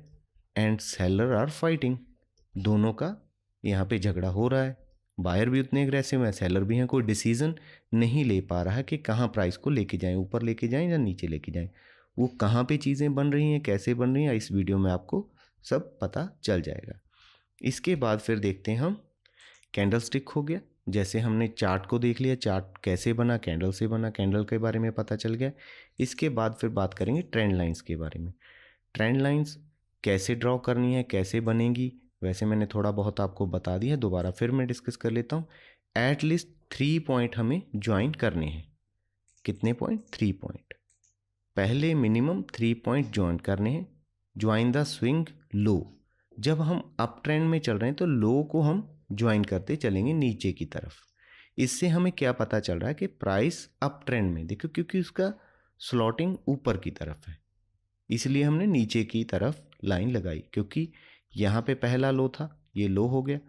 and seller are fighting, दोनों का यहाँ पे झगड़ा हो रहा है, बायर भी उतने एग्रेसिव है, सेलर भी हैं, कोई डिसीजन नहीं ले पा रहा है कि कहाँ प्राइस को लेके जाएं, ऊपर लेके जाएं या नीचे लेके जाएं। वो कहाँ पे चीज़ें बन रही हैं, कैसे बन रही हैं, इस वीडियो में आपको सब पता चल जाएगा। इसके बाद फिर देखते हैं हम, कैंडल स्टिक हो गया, जैसे हमने चार्ट को देख लिया, चार्ट कैसे बना, कैंडल से बना, कैंडल के बारे में पता चल गया। इसके बाद फिर बात करेंगे ट्रेंड लाइंस के बारे में। ट्रेंड लाइंस कैसे ड्रॉ करनी है, कैसे बनेगी, वैसे मैंने थोड़ा बहुत आपको बता दिया, दोबारा फिर मैं डिस्कस कर लेता हूँ। एटलीस्ट 3 पॉइंट हमें ज्वाइन करने हैं। कितने पॉइंट? 3 पॉइंट। पहले मिनिमम 3 पॉइंट ज्वाइन करने हैं। ज्वाइन द स्विंग लो, जब हम अप ट्रेंड में चल रहे हैं तो लो को हम ज्वाइन करते चलेंगे नीचे की तरफ। इससे हमें क्या पता चल रहा है कि प्राइस अप ट्रेंड में, देखो क्योंकि उसका स्लॉटिंग ऊपर की तरफ है, इसलिए हमने नीचे की तरफ लाइन लगाई, क्योंकि यहाँ पे पहला लो था, ये लो हो गया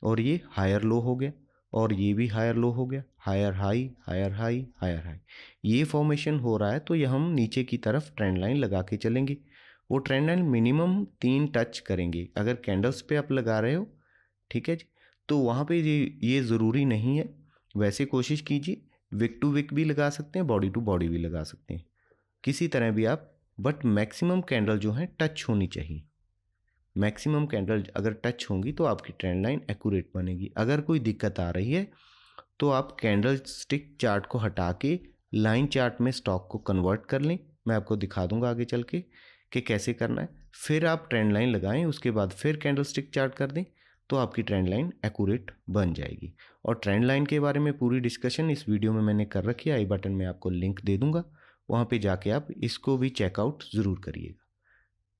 और ये हायर लो हो गया और ये भी हायर लो हो गया, higher high, higher high, higher high, ये फॉर्मेशन हो रहा है तो ये हम नीचे की तरफ ट्रेंड लाइन लगा के चलेंगे। वो ट्रेंड लाइन मिनिमम 3 टच करेंगे अगर कैंडल्स पे आप लगा रहे हो, ठीक है जी। तो वहाँ पे ये ज़रूरी नहीं है, वैसे कोशिश कीजिए, विक टू विक भी लगा सकते हैं, बॉडी टू बॉडी भी लगा सकते हैं, किसी तरह भी आप, बट मैक्सिमम कैंडल जो है टच होनी चाहिए। मैक्सिमम कैंडल अगर टच होंगी तो आपकी ट्रेंड लाइन एक्यूरेट बनेगी। अगर कोई दिक्कत आ रही है तो आप कैंडल स्टिक चार्ट को हटा के लाइन चार्ट में स्टॉक को कन्वर्ट कर लें। मैं आपको दिखा दूंगा आगे चल के कि कैसे करना है। फिर आप ट्रेंड लाइन लगाएं, उसके बाद फिर कैंडल स्टिक चार्ट कर दें तो आपकी ट्रेंड लाइन एक्यूरेट बन जाएगी। और ट्रेंड लाइन के बारे में पूरी डिस्कशन इस वीडियो में मैंने कर रखी है, आई बटन में आपको लिंक दे दूंगा, वहाँ पे जाके आप इसको भी चेकआउट ज़रूर करिएगा,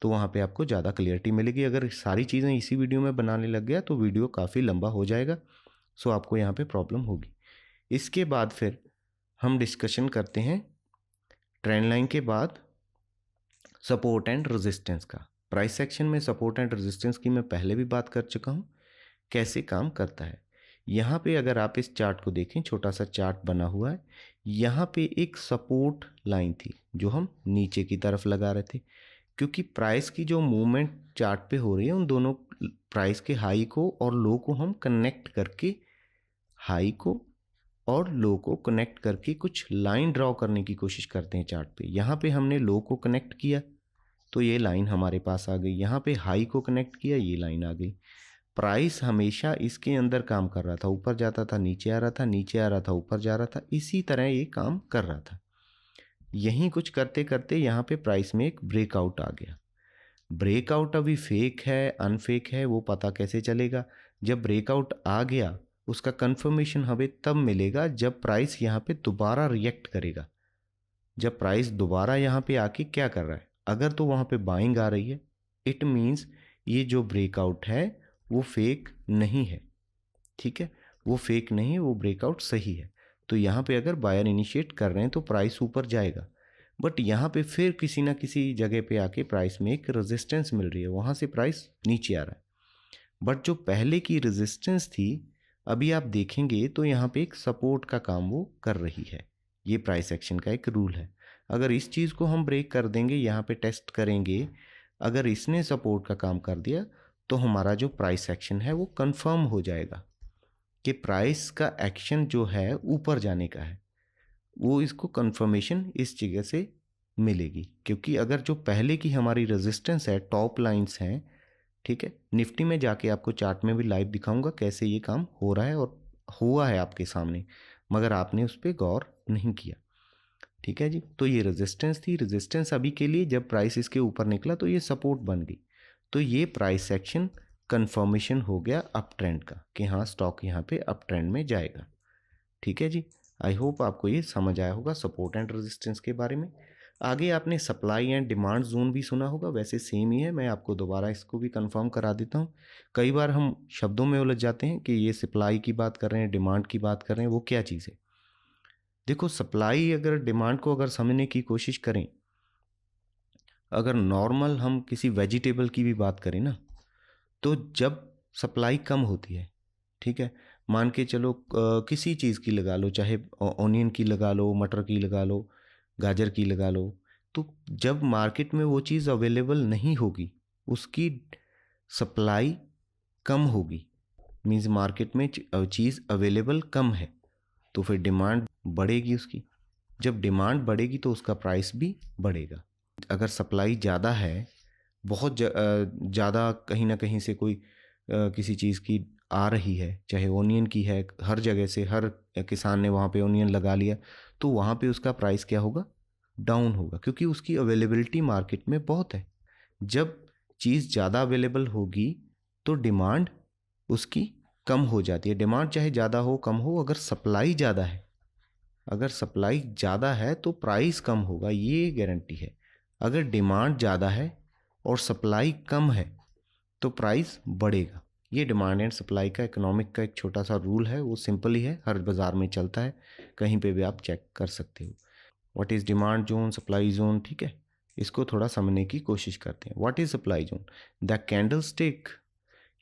तो वहाँ पे आपको ज़्यादा क्लियरिटी मिलेगी। अगर सारी चीज़ें इसी वीडियो में बनाने लग गया तो वीडियो काफ़ी लंबा हो जाएगा, सो आपको यहाँ पे प्रॉब्लम होगी। इसके बाद फिर हम डिस्कशन करते हैं ट्रेंड लाइन के बाद सपोर्ट एंड रेजिस्टेंस का। प्राइस सेक्शन में सपोर्ट एंड रेजिस्टेंस की मैं पहले भी बात कर चुका हूँ, कैसे काम करता है। यहाँ पे अगर आप इस चार्ट को देखें, छोटा सा चार्ट बना हुआ है, यहाँ पे एक सपोर्ट लाइन थी जो हम नीचे की तरफ लगा रहे थे, क्योंकि प्राइस की जो मूवमेंट चार्ट पे हो रही है उन दोनों प्राइस के हाई को और लो को हम कनेक्ट करके, हाई को और लो को कनेक्ट करके कुछ लाइन ड्रॉ करने की कोशिश करते हैं चार्ट पे। यहाँ पे हमने लो को कनेक्ट किया तो ये लाइन हमारे पास आ गई, यहाँ पे हाई को कनेक्ट किया, ये लाइन आ गई। प्राइस हमेशा इसके अंदर काम कर रहा था, ऊपर जाता था नीचे आ रहा था, नीचे आ रहा था ऊपर जा रहा था, इसी तरह ये काम कर रहा था। यहीं कुछ करते करते यहाँ पे प्राइस में एक ब्रेकआउट आ गया। ब्रेकआउट अभी फेक है अनफेक है वो पता कैसे चलेगा? जब ब्रेकआउट आ गया उसका कंफर्मेशन हमें तब मिलेगा जब प्राइस यहाँ पे दोबारा रिएक्ट करेगा। जब प्राइस दोबारा यहाँ पे आके क्या कर रहा है, अगर तो वहाँ पे बाइंग आ रही है, इट मीन्स ये जो ब्रेकआउट है वो फेक नहीं है, ठीक है, वो फेक नहीं है, वो ब्रेकआउट सही है। तो यहाँ पे अगर बायर इनिशिएट कर रहे हैं तो प्राइस ऊपर जाएगा, बट यहाँ पे फिर किसी ना किसी जगह पे आके प्राइस में एक रेजिस्टेंस मिल रही है, वहाँ से प्राइस नीचे आ रहा है। बट जो पहले की रेजिस्टेंस थी अभी आप देखेंगे तो यहाँ पे एक सपोर्ट का काम वो कर रही है। ये प्राइस एक्शन का एक रूल है। अगर इस चीज़ को हम ब्रेक कर देंगे, यहाँ पे टेस्ट करेंगे, अगर इसने सपोर्ट का काम कर दिया तो हमारा जो प्राइस एक्शन है वो कंफर्म हो जाएगा कि प्राइस का एक्शन जो है ऊपर जाने का है। वो इसको कंफर्मेशन इस जगह से मिलेगी, क्योंकि अगर जो पहले की हमारी रेजिस्टेंस है, टॉप लाइंस हैं, ठीक है, निफ्टी में जाके आपको चार्ट में भी लाइव दिखाऊंगा कैसे ये काम हो रहा है और हुआ है आपके सामने, मगर आपने उस पर गौर नहीं किया, ठीक है जी। तो ये रेजिस्टेंस थी, रेजिस्टेंस अभी के लिए, जब प्राइस इसके ऊपर निकला तो ये सपोर्ट बन गई। तो ये प्राइस एक्शन कंफर्मेशन हो गया अप ट्रेंड का कि हाँ स्टॉक यहाँ पे अप ट्रेंड में जाएगा, ठीक है जी। आई होप आपको ये समझ आया होगा सपोर्ट एंड रेजिस्टेंस के बारे में। आगे आपने सप्लाई एंड डिमांड जोन भी सुना होगा, वैसे सेम ही है, मैं आपको दोबारा इसको भी कंफर्म करा देता हूँ। कई बार हम शब्दों में उलझ जाते हैं कि ये सप्लाई की बात कर रहे हैं, डिमांड की बात कर रहे हैं, वो क्या चीज़ है। देखो, सप्लाई अगर डिमांड को अगर समझने की कोशिश करें, अगर नॉर्मल हम किसी वेजिटेबल की भी बात करें ना, तो जब सप्लाई कम होती है, ठीक है, मान के चलो किसी चीज़ की लगा लो, चाहे ऑनियन की लगा लो, मटर की लगा लो, गाजर की लगा लो, तो जब मार्केट में वो चीज़ अवेलेबल नहीं होगी, उसकी सप्लाई कम होगी, मीन्स मार्केट में चीज़ अवेलेबल कम है, तो फिर डिमांड बढ़ेगी उसकी। जब डिमांड बढ़ेगी तो उसका प्राइस भी बढ़ेगा। अगर सप्लाई ज़्यादा है, बहुत ज़्यादा कहीं ना कहीं से कोई किसी चीज़ की आ रही है, चाहे ओनियन की है, हर जगह से हर किसान ने वहाँ पे ओनियन लगा लिया, तो वहाँ पे उसका प्राइस क्या होगा, डाउन होगा, क्योंकि उसकी अवेलेबिलिटी मार्केट में बहुत है। जब चीज़ ज़्यादा अवेलेबल होगी तो डिमांड उसकी कम हो जाती है। डिमांड चाहे ज़्यादा हो कम हो, अगर सप्लाई ज़्यादा है, अगर सप्लाई ज़्यादा है तो प्राइस कम होगा, ये गारंटी है। अगर डिमांड ज़्यादा है और सप्लाई कम है तो प्राइस बढ़ेगा। ये डिमांड एंड सप्लाई का इकोनॉमिक का एक छोटा सा रूल है, वो सिंपल ही है, हर बाज़ार में चलता है, कहीं पे भी आप चेक कर सकते हो। What is demand zone, supply zone, ठीक है, इसको थोड़ा समझने की कोशिश करते हैं। What is supply zone? The candle stick,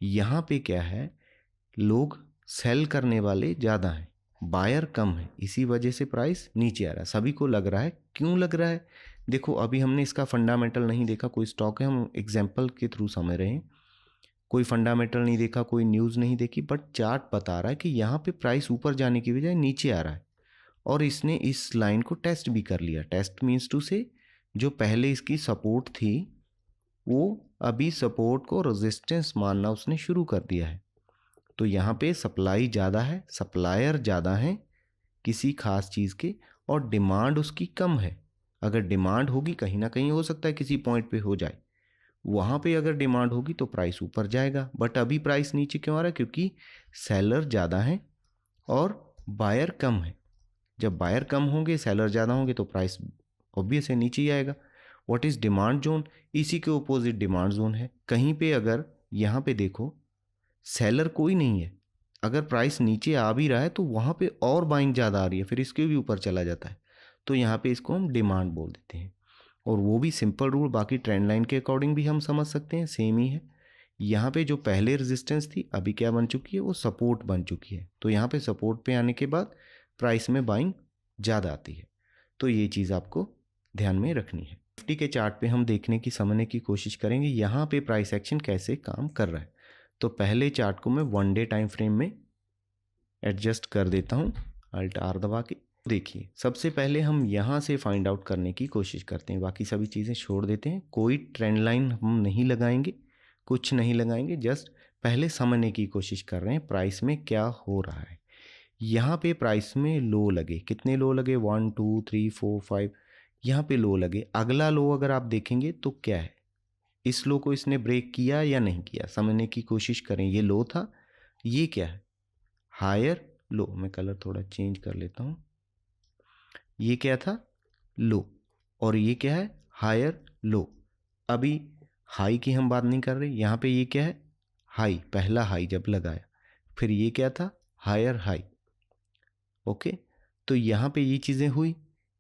यहाँ पे क्या है, लोग सेल करने वाले ज़्यादा हैं, बायर कम है, इसी वजह से प्राइस नीचे आ रहा है। सभी को लग रहा है, क्यों लग रहा है? देखो अभी हमने इसका फंडामेंटल नहीं देखा, कोई स्टॉक है, हम एग्जाम्पल के थ्रू समझ रहे हैं, कोई फंडामेंटल नहीं देखा, कोई न्यूज़ नहीं देखी, बट चार्ट बता रहा है कि यहाँ पे प्राइस ऊपर जाने की बजाय नीचे आ रहा है। और इसने इस लाइन को टेस्ट भी कर लिया। टेस्ट मीन्स टू से जो पहले इसकी सपोर्ट थी वो अभी सपोर्ट को रेजिस्टेंस मानना उसने शुरू कर दिया है। तो यहाँ पे सप्लाई ज़्यादा है, सप्लायर ज़्यादा है किसी खास चीज़ के, और डिमांड उसकी कम है। अगर डिमांड होगी, कहीं ना कहीं हो सकता है किसी पॉइंट पे हो जाए, वहाँ पे अगर डिमांड होगी तो प्राइस ऊपर जाएगा। बट अभी प्राइस नीचे क्यों आ रहा है? क्योंकि सेलर ज़्यादा है और बायर कम है। जब बायर कम होंगे, सेलर ज़्यादा होंगे, तो प्राइस ऑब्वियस है नीचे ही आएगा। What is demand zone? इसी के ओपोजिट डिमांड जोन है। कहीं पे अगर यहाँ पे देखो सेलर कोई नहीं है, अगर प्राइस नीचे आ भी रहा है तो वहाँ पे और बाइंग ज़्यादा आ रही है, फिर इसके भी ऊपर चला जाता है, तो यहाँ पे इसको हम डिमांड बोल देते हैं। और वो भी सिंपल रूल, बाकी ट्रेंड लाइन के अकॉर्डिंग भी हम समझ सकते हैं, सेम ही है। यहाँ पे जो पहले रेजिस्टेंस थी अभी क्या बन चुकी है? वो सपोर्ट बन चुकी है। तो यहाँ पे सपोर्ट पे आने के बाद प्राइस में बाइंग ज़्यादा आती है। तो ये चीज़ आपको ध्यान में रखनी है। निफ्टी के चार्ट पे हम देखने की समझने की कोशिश करेंगे यहाँ पे प्राइस एक्शन कैसे काम कर रहा है। तो पहले चार्ट को मैं 1 डे टाइम फ्रेम में एडजस्ट कर देता हूँ, अल्ट आर दबा के। देखिए सबसे पहले हम यहाँ से फाइंड आउट करने की कोशिश करते हैं, बाकी सभी चीज़ें छोड़ देते हैं। कोई ट्रेंड लाइन हम नहीं लगाएंगे, कुछ नहीं लगाएंगे, जस्ट पहले समझने की कोशिश कर रहे हैं प्राइस में क्या हो रहा है। यहाँ पे प्राइस में लो लगे, कितने लो लगे? 1 2 3 4 5, यहाँ पे लो लगे। अगला लो अगर आप देखेंगे तो क्या है, इस लो को इसने ब्रेक किया या नहीं किया, समझने की कोशिश करें। ये लो था, ये क्या है? Higher low. मैं कलर थोड़ा चेंज कर लेता हूँ। ये क्या था? लो। और ये क्या है? Higher low. अभी हाई की हम बात नहीं कर रहे, यहाँ पे ये क्या है? हाई, पहला हाई जब लगाया। फिर ये क्या था? Higher high. ओके, तो यहाँ पे ये चीज़ें हुई।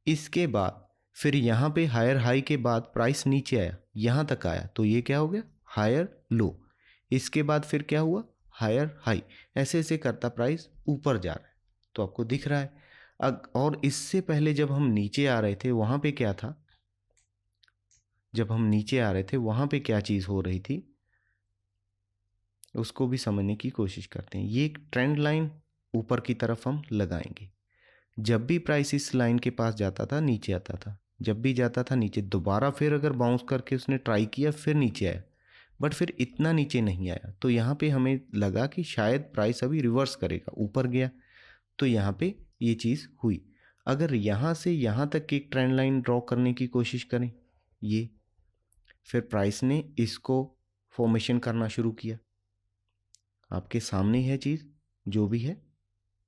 इसके बाद फिर यहाँ पे हायर हाई के बाद प्राइस नीचे आया, यहाँ तक आया, तो ये क्या हो गया? Higher low. इसके बाद फिर क्या हुआ? Higher high. ऐसे ऐसे करता प्राइस ऊपर जा रहा है, तो आपको दिख रहा है। और इससे पहले जब हम नीचे आ रहे थे वहाँ पे क्या था? जब हम नीचे आ रहे थे वहाँ पे क्या चीज़ हो रही थी, उसको भी समझने की कोशिश करते हैं। ये एक ट्रेंड लाइन ऊपर की तरफ हम लगाएंगे। जब भी प्राइस इस लाइन के पास जाता था नीचे आता था, जब भी जाता था नीचे, दोबारा फिर अगर बाउंस करके उसने ट्राई किया फिर नीचे आया, बट फिर इतना नीचे नहीं आया। तो यहाँ पे हमें लगा कि शायद प्राइस अभी रिवर्स करेगा, ऊपर गया, तो यहाँ पे ये चीज़ हुई। अगर यहाँ से यहाँ तक की एक ट्रेंड लाइन ड्रॉ करने की कोशिश करें, ये फिर प्राइस ने इसको फॉर्मेशन करना शुरू किया, आपके सामने है चीज़ जो भी है।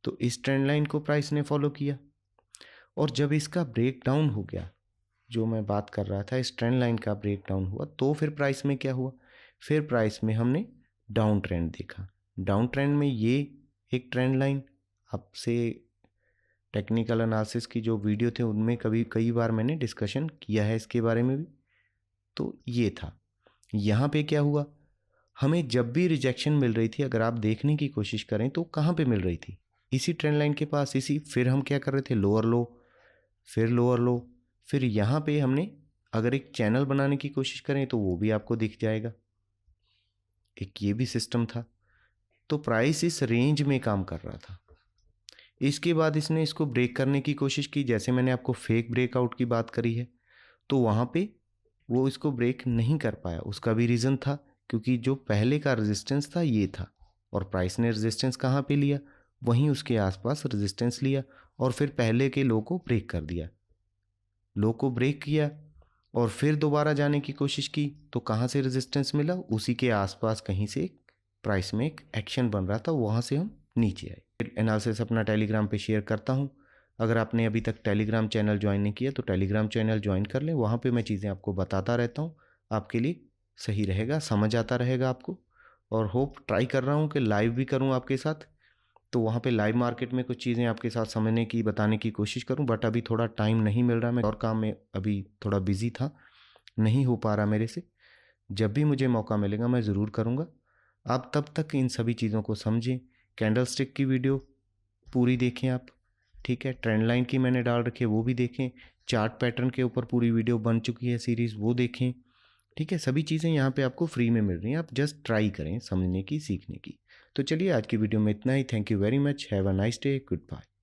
तो इस ट्रेंड लाइन को प्राइस ने फॉलो किया, और जब इसका ब्रेक डाउन हो गया, जो मैं बात कर रहा था, इस ट्रेंड लाइन का ब्रेक डाउन हुआ, तो फिर प्राइस में क्या हुआ? फिर प्राइस में हमने डाउन ट्रेंड देखा। डाउन ट्रेंड में ये एक ट्रेंड लाइन, आपसे टेक्निकल एनालिसिस की जो वीडियो थे उनमें कई बार मैंने डिस्कशन किया है इसके बारे में भी। तो ये था। यहाँ पे क्या हुआ? हमें जब भी रिजेक्शन मिल रही थी, अगर आप देखने की कोशिश करें तो कहाँ पे मिल रही थी? इसी ट्रेंड लाइन के पास, इसी। फिर हम क्या कर रहे थे? लोअर लो, फिर लोअर लो, फिर यहाँ पे हमने अगर एक चैनल बनाने की कोशिश करें तो वो भी आपको दिख जाएगा, एक ये भी सिस्टम था। तो प्राइस इस रेंज में काम कर रहा था। इसके बाद इसने इसको ब्रेक करने की कोशिश की, जैसे मैंने आपको फेक ब्रेकआउट की बात करी है, तो वहाँ पे वो इसको ब्रेक नहीं कर पाया। उसका भी रीज़न था, क्योंकि जो पहले का रेजिस्टेंस था ये था, और प्राइस ने रेजिस्टेंस कहाँ पे लिया? वहीं उसके आसपास रेजिस्टेंस लिया, और फिर पहले के लो को ब्रेक कर दिया। लो को ब्रेक किया और फिर दोबारा जाने की कोशिश की, तो कहाँ से रेजिस्टेंस मिला? उसी के आसपास कहीं से प्राइस में एक एक्शन बन रहा था, वहाँ से हम नीचे आए। फिर एनालिसिस अपना टेलीग्राम पे शेयर करता हूँ। अगर आपने अभी तक टेलीग्राम चैनल ज्वाइन नहीं किया तो टेलीग्राम चैनल ज्वाइन कर लें, वहाँ पे मैं चीज़ें आपको बताता रहता हूँ, आपके लिए सही रहेगा, समझ आता रहेगा आपको। और होप ट्राई कर रहा हूँ कि लाइव भी करूँ आपके साथ, तो वहाँ पे लाइव मार्केट में कुछ चीज़ें आपके साथ समझने की, बताने की कोशिश करूँ। बट अभी थोड़ा टाइम नहीं मिल रहा, मैं और काम में अभी थोड़ा बिजी था, नहीं हो पा रहा मेरे से। जब भी मुझे मौका मिलेगा मैं ज़रूर करूँगा। आप तब तक इन सभी चीज़ों को समझें। कैंडल स्टिक की वीडियो पूरी देखें आप, ठीक है। ट्रेंड लाइन की मैंने डाल रखी है, वो भी देखें। चार्ट पैटर्न के ऊपर पूरी वीडियो बन चुकी है सीरीज़, वो देखें, ठीक है। सभी चीज़ें यहाँ पे आपको फ्री में मिल रही हैं, आप जस्ट ट्राई करें समझने की, सीखने की। तो चलिए आज की वीडियो में इतना ही। Thank you very much, have a nice day, good bye.